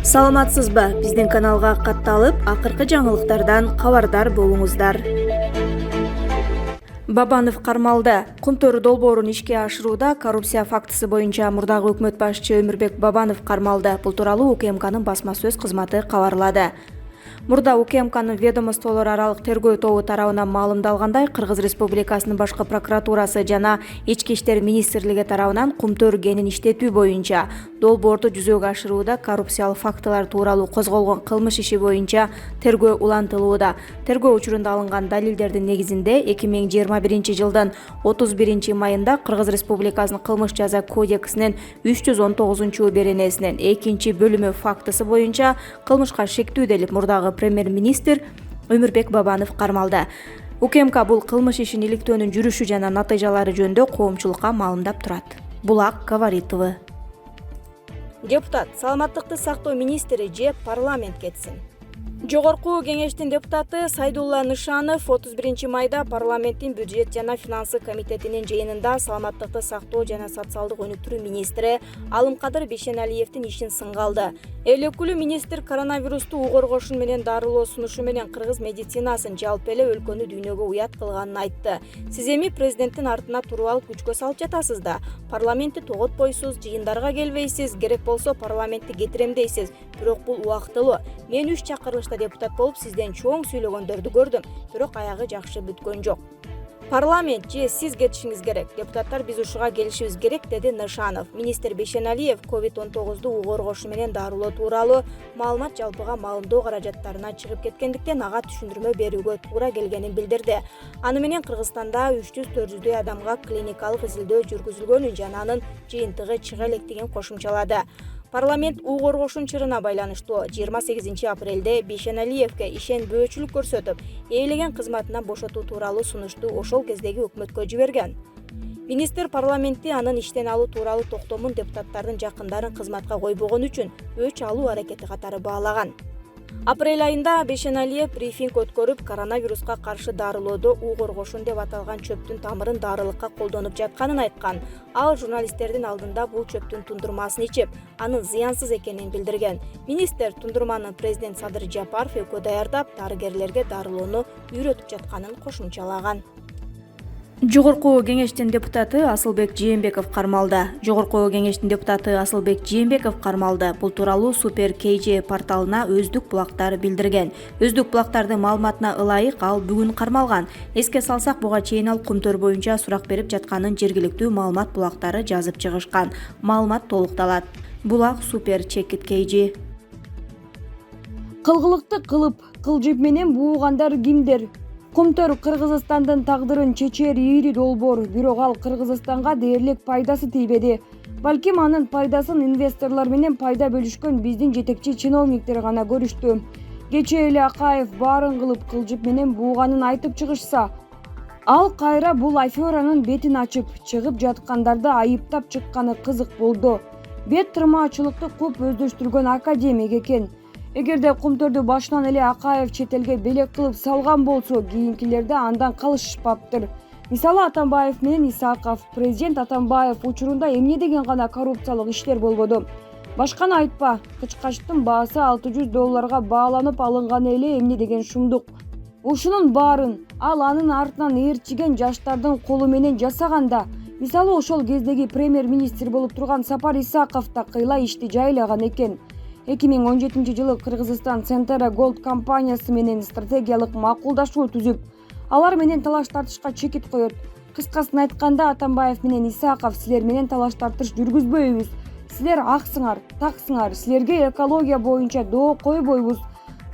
Саламатсызбы? Биздин каналга катталып, акыркы жаңылыктардан кабардар болуңуздар. Бабанов кармалды. Кумтөр долбоорун ишке ашырууда коррупция фактысы боюнча мурдагы өкмөт башчы Өмүрбек Бабанов кармалды. Бул тууралуу УКМКнын басма сөз кызматы кабарлады. Мурда УКМКнын ведомстволор аралык тергөө тобу тарабынан маалымдалгандай, Кыргыз Республикасынын башкы прокуратурасы жана Ички иштер министрлиги тарабынан кумтөр кенин иштетүү боюнча долбоорду жүзөгө ашырууда коррупциялык фактылар тууралуу козголгон кылмыш иши боюнча тергөө улантылууда. Тергөө учурунда алынган далилдердин негизинде 2021 жылдын 31 майында Кыргыз Республикасынын кылмыш жаза кодексинин 319 беренесинин 2 бөлүмү фактысы боюнча кылмышка шектүү делип мурдагы премьер-министр Өмүрбек Бабанов кармалды. УКМК бул кылмыш ишин иликтөөнүн жүрүшү жана натыйжалары жөнүндө коомчулукка маалымдап турат. Булак говоритовы. Депутат саламаттыкты сактоо министри же парламент кетсин. Жогорку кеңештин депутаты Сайдулла Нышанов 31 майда парламенттин бюджет жана финансы комитетинин жыйынында саламаттыкты сактоо жана социалдык өнүктүрүү министри Алымкадыр Бейшеналиевдин ишин сынга алды. Эл өкүлү министр коронавирусту угоргошун менен дарылоо сунушу менен кыргыз медицинасын жалпы эле өлкөнү дүйнөгө уят кылганын айтты. Сиз эми президенттин артына туруп алып күчкө салып жатасыз да. Парламентти тоготпойсуз, жыйындарга келбейсиз, керек болсо парламентти кетирем дейсиз. Бирок бул убактылуу. Мен 3 чакырылышта депутат болуп сизден чоң сүйлөгөндөрдү көрдүм, бирок аягы жакшы бүткөн жок. Парламент же сиз кетишиңиз керек. Депутаттар биз ушуга келишибиз керек, деди Нышанов. Министр Бейшеналиев COVID-19 угоргошу менен дарылоо тууралуу маалымат жалпыга маалымдоо каражаттарына чыгып кеткендиктен ага түшүндүрмө берүүгө туура келгенин билдирди. Аны менен Кыргызстанда 300-400 адамга клиникалык изилдөө жүргүзүлгөнүн жана анын жыйынтыгы чыга электигин кошумчалады. Парламент угоргошун чырына байланыштуу 28 апрелде Бейшеналиевге ишенбөөчүлүк көрсөтүп, ээлеген кызматынан бошотуу тууралуу сунушту ошол кездеги өкмөткө жиберген. Министр парламентти анын иштен алуу тууралуу токтомун депутаттардын жакындарын кызматка койбогон үчүн өч алуу аракети катары баалаган. Апрель айында Бейшеналиев брифинг өткөрүп, коронавируска каршы дарылоодо угоргошун деп аталган чөптүн тамырын дарылыкка колдонуп жатканын айткан. Ал журналисттердин алдында бул чөптүн тундурмасын ичип, анын зыянсыз экенин билдирген. Министр тундурманы президент Садыр Жапаров экөө даярдап, дарыгерлерге дарылоону үйрөтүп жатканын кошумчалаган. Жогорку кеңештин депутаты Асылбек Жээнбеков кармалды. Жогорку кеңештин депутаты Асылбек Жээнбеков кармалды. Бул тууралуу Супер KG порталына Өздүк булактар билдирген. Өздүк булактардын маалыматына ылайык ал бүгүн кармалган. Эске салсак, буга чейин ал кумтөр боюнча сурак берип жатканын жергиликтүү маалымат булактары жазып чыгышкан. Маалымат толукталат. Булак Супер KG. Кылгылыкты кылып, кылжып менен буугандар кимдер? Кумтөр Кыргызстандын тагдырын чечер ийри долбоор, бирок ал Кыргызстанга дээрлик пайдасы тийбеди. Балким анын пайдасын инвесторлор менен пайда бөлүшкөн биздин жетекчи чиновниктер гана көрүштү. Кечээ эле Акаев баарын кылып, кылжып менен бууганын айтып чыгышса, ал кайра бул аферанын бетин ачып, чыгып жаткандарды айыптап чыкканы кызык болду. Бет тырмаачылыкты көп өздөштүргөн академик экен. Эгерде кумтөрдү башынан эле Акаев чет элге белек кылып салган болсо, кийинкилерде андан калышышпаптыр. Мисалы Атамбаев менен Исаков. Президент Атамбаев учурунда эмне деген гана коррупциялык иштер болбоду. Башканы айтпа, кычкачтын баасы $600 бааланып алынганы эле эмне деген шумдук. Ушунун баарын ал анын артынан ээрчиген жаштардын колу менен жасаганда, мисалы ошол кездеги премьер-министр болуп турган Сапар Исаков да кыйла ишти жайлаган экен. 2017 жылы Кыргызстан Центера Голд компаниясы менен стратегиялык макулдашуу түзүп, алар менен талаш тартышка чекит коет. Кыскасын айтканда, Атамбаев менен Исаков силер менен талаш тартыш жүргүзбөйбүз. Силер аксыңар, таксыңар, силерге экология боюнча доо койбойбуз.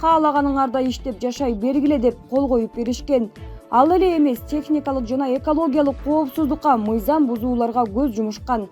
Каалаганыңарда иштеп жашай бергиле деп кол коюп беришкен. Ал эле эмес, техникалык жана экологиялык коопсуздукка, мыйзам бузууларга көз жумушкан.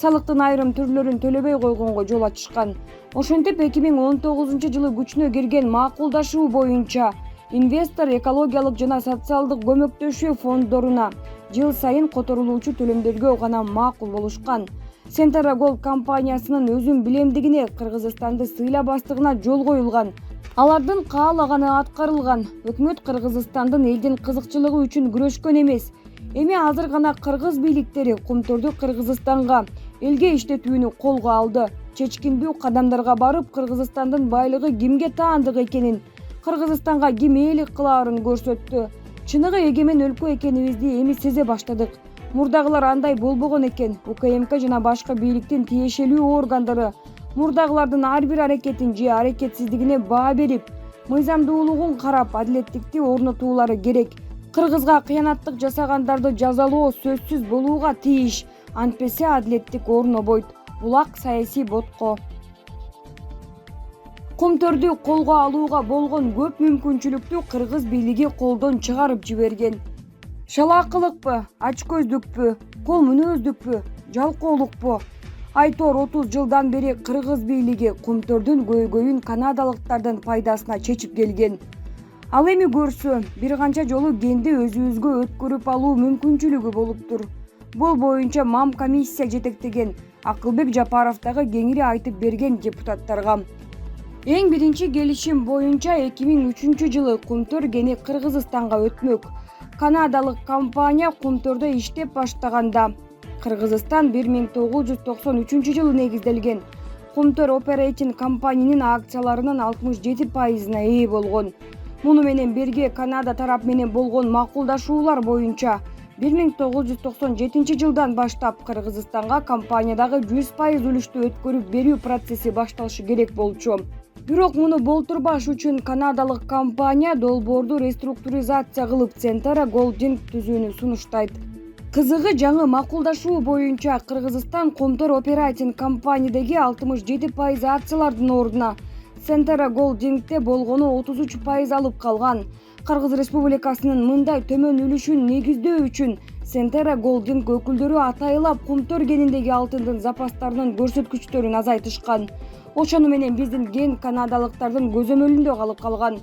Салыктын айрым түрлөрүн төлөбөй койгонго жол ачышкан. Ошентип 2019 жылы күчүнө кирген макулдашуу боюнча инвестор экологиялык жана социалдык көмөктөшүү фонддоруна жыл сайын которулуучу төлөмдөргө гана макул болушкан. Центера Голд компаниясынын өзүн билемдигине, Кыргызстанды сыйлабастыгына жол коюлган. Алардын каалаганы аткарылган. Өкмөт Кыргызстандын элдин кызыкчылыгы үчүн күрөшкөн эмес. Эми азыр гана кыргыз бийликтери кумтөрдү Кыргызстанга элге иштетүүнү колго алды. чечкиндүү кадамдарга барып Кыргызстандын байлыгы кимге таандык экенин, Кыргызстанга ким ээлик кылаарын көрсөттү. Чыныгы эгемен өлкө экенибизди эми сезе баштадык. Мурдагылар андай болбогон экен. УКМК жана башка бийликтин тиешелүү органдары мурдагылардын ар бир аракетин же аракетсиздигине баа берип, мыйзамдуулугун карап, адилеттикти орнотуулары керек. Кыргызга кыянаттык жасагандарды жазалоо сөзсүз болууга тийиш. Антпесе адилеттик орнобойт. Булак саясий ботко. Кумтөрдү колго алууга болгон көп мүмкүнчүлүктү кыргыз бийлиги колдон чыгарып жиберген. Шалаакылыкпы, ачкөздүкпү, кол мүнөздүкпү, жалкоолукпу? Айтор 30 жылдан бери кыргыз бийлиги кумтөрдүн көйгөйүн канадалыктардын пайдасына чечип келген. Ал эми көрсө, бир канча жолу кенди өзүбүзгө өткөрүп алуу мүмкүнчүлүгү болуптур. Бул боюнча МАМ комиссия жетектеген Акылбек Жапаров дагы кеңири айтып берген депутаттарга. Эң биринчи келишим боюнча 2003 жылы кумтөр кени Кыргызстанга өтмөк. Канадалык компания кумтөрдө иштеп баштаганда Кыргызстан 1993 жылы негизделген Кумтөр Operating компаниянын акцияларынын 67%-на ээ болгон. Муну менен бирге Канада тарап менен болгон макулдашуулар боюнча 1997 жылдан баштап Кыргызстанга компаниядагы 100% үлүштү өткөрүп берүү процесси башталышы керек болчу. Бирок муну болтурбаш үчүн канадалык компания долбоорду реструктуризация кылып Centera Golding түзүүнү сунуштайт. Кызыгы, жаңы макулдашуу боюнча Кыргызстан Кумтөр Operating компаниядагы 67% акциялардын ордуна Centera Golding'те болгону 33% алып калган. Кыргыз Республикасынын мындай төмөн үлүшүн негиздөө үчүн Centera Golding өкүлдөрү атайылап кумтөр кениндеги алтындын запастарынын көрсөткүчтөрүн азайтышкан. Ошону менен биздин ген канадалыктардын көзөмөлүндө калып калган.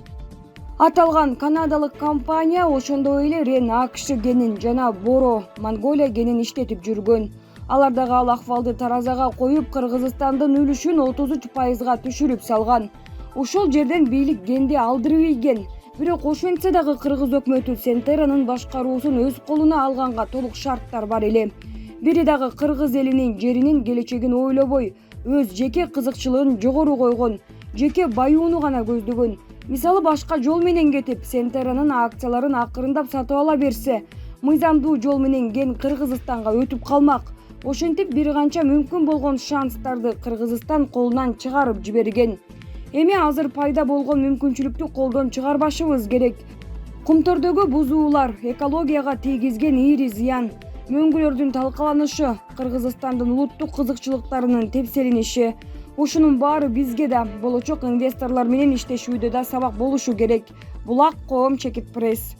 Аталган канадалык компания ошондой эле Рен АКШ генин жана Боро Монголия генин иштетип жүргөн. Алар дагы ал акыбалды таразага коюп, Кыргызстандын үлүшүн 33%-га түшүрүп салган. Ушул жерден бийлик генди алдырып ийген. Бирок ошентсе дагы кыргыз өкмөтү Centera'нын башкаруусун өз колуна алганга толук шарттар бар эле. Бири дагы кыргыз элинин жеринин келечегин ойлобой, өз жеке кызыкчылыгын жогору койгон, жеке баюуну гана көздөгөн. Мисалы, башка жол менен кетип, Centera'нын акцияларын акырындап сатып ала берсе, мыйзамдуу жол менен ген Кыргызстанга өтүп калмак. Ошентип бир канча мүмкүн болгон шанстарды Кыргызстан колунан чыгарып жиберген. Эми азыр пайда болгон мүмкүнчүлүктү колдон чыгарбашыбыз керек. Кумтөрдөгү бузуулар, экологияга тийгизген ийри зыян, мөңгүлөрдүн талкаланышы, Кыргызстандын улуттук кызыкчылыктарынын тепселиниши, ушунун баары бизге да, болочок инвесторлор менен иштешүүдө да сабак болушу керек. Булак Коом Чекит пресс.